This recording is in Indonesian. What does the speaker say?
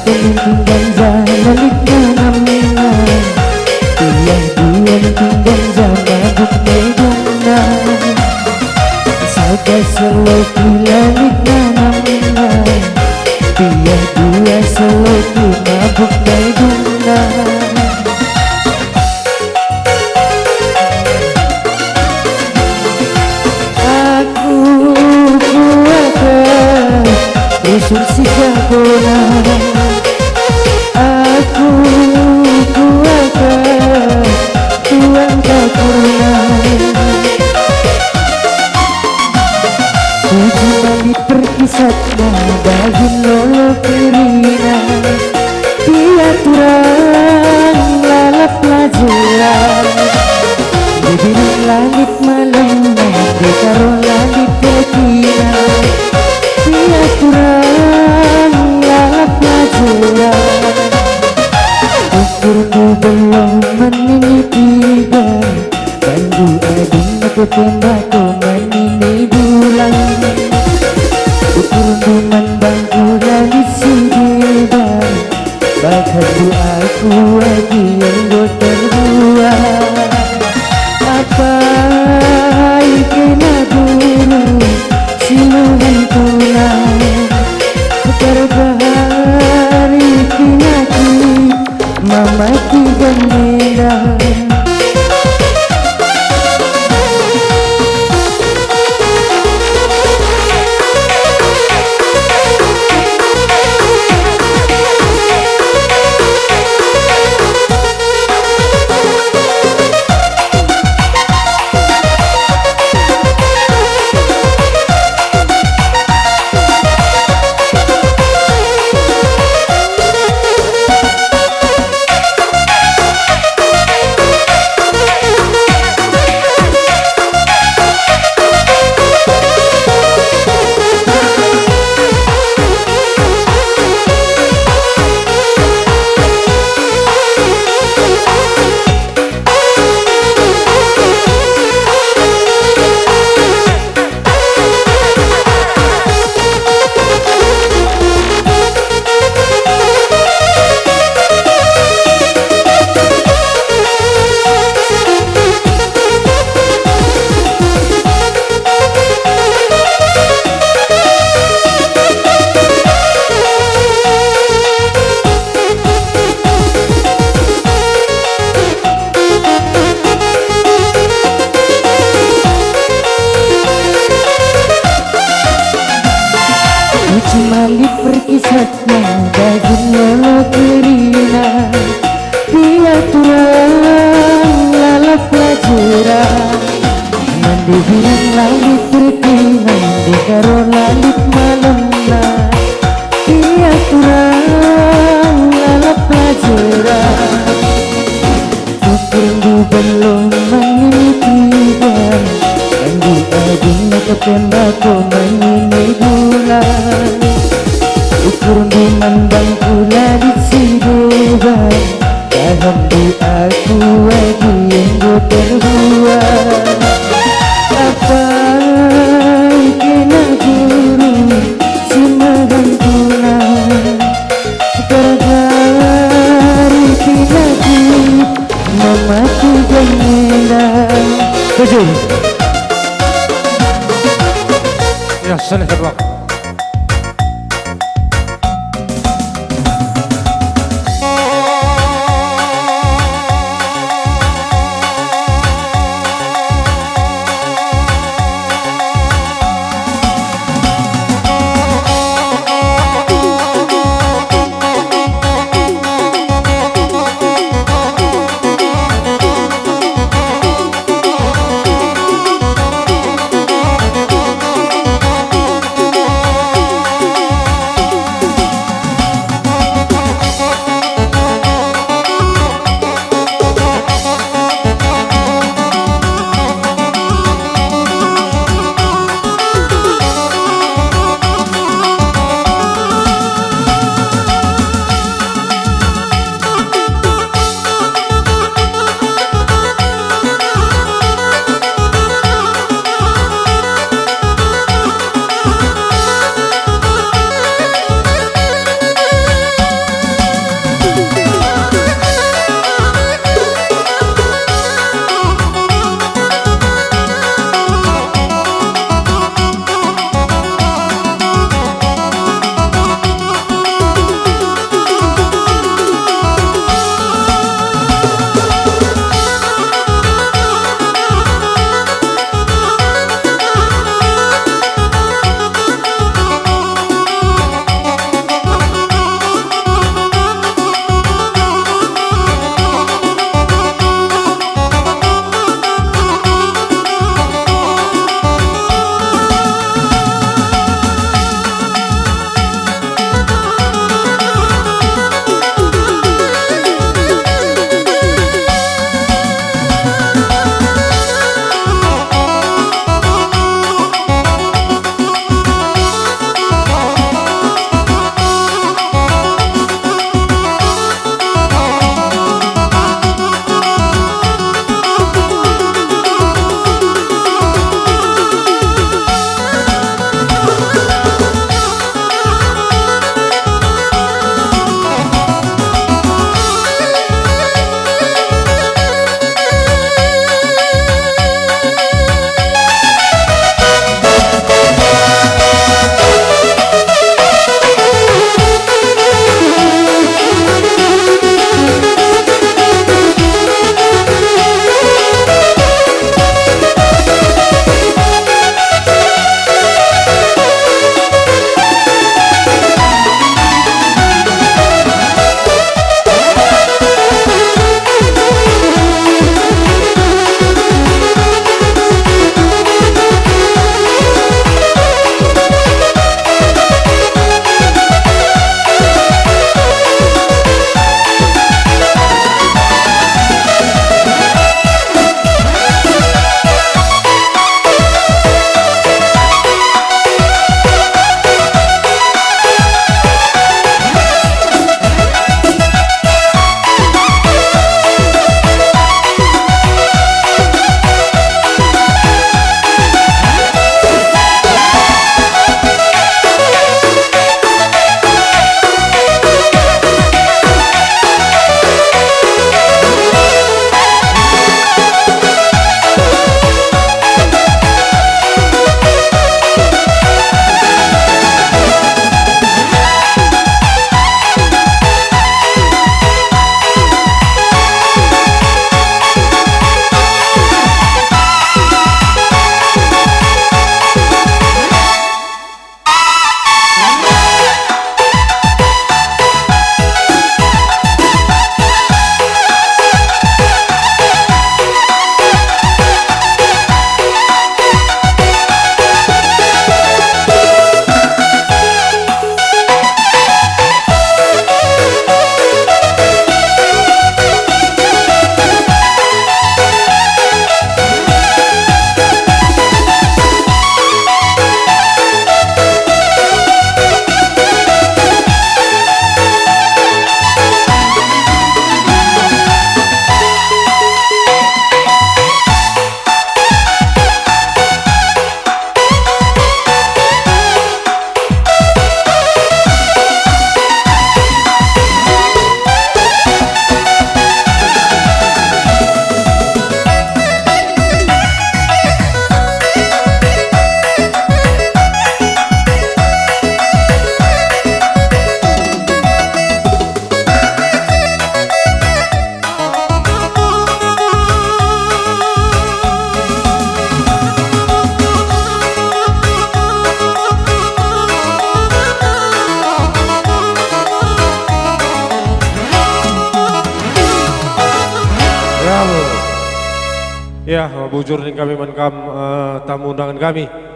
tinggal balik na namina Tiang diam tinggal mabuk meduna Saga selalu kilalik na namina Tiang dia selalu mabuk meduna Aku kuatkan Usul si jagona Aku kuatkan Tuhan kapurna Tujuh kali perkisatnya bagi lolo kerina Diaturan lalap pelajaran Di bilang langit malamnya Di karo langit ketina Diaturan lalap pelajaran Ukurku belum menitikan Bandu ading aku tembakku menini bulan Ukurku membangku dari sidebar Bahkan doaku lagi yang gue terbuat Apa ikena dulu siluman tulang Terbahari kinaki Mama tiga merah Cumali perkisatnya daging lolo kerina Diaturan lalap pelajaran Mandi bilang langit berkinan Di karo langit malamna Diaturan lalap pelajaran Ukurku belum menitikan Bandu ading aku tembakku menini bulan Ukur memandang pula di sidebar Dalam doaku lagi yang gue terbuat Apa kena guru si magantunan Gara-gara pinaki memati jendela Tujuh. Ya, selesai waktu. bujur ning kami mankam tamu undangan kami.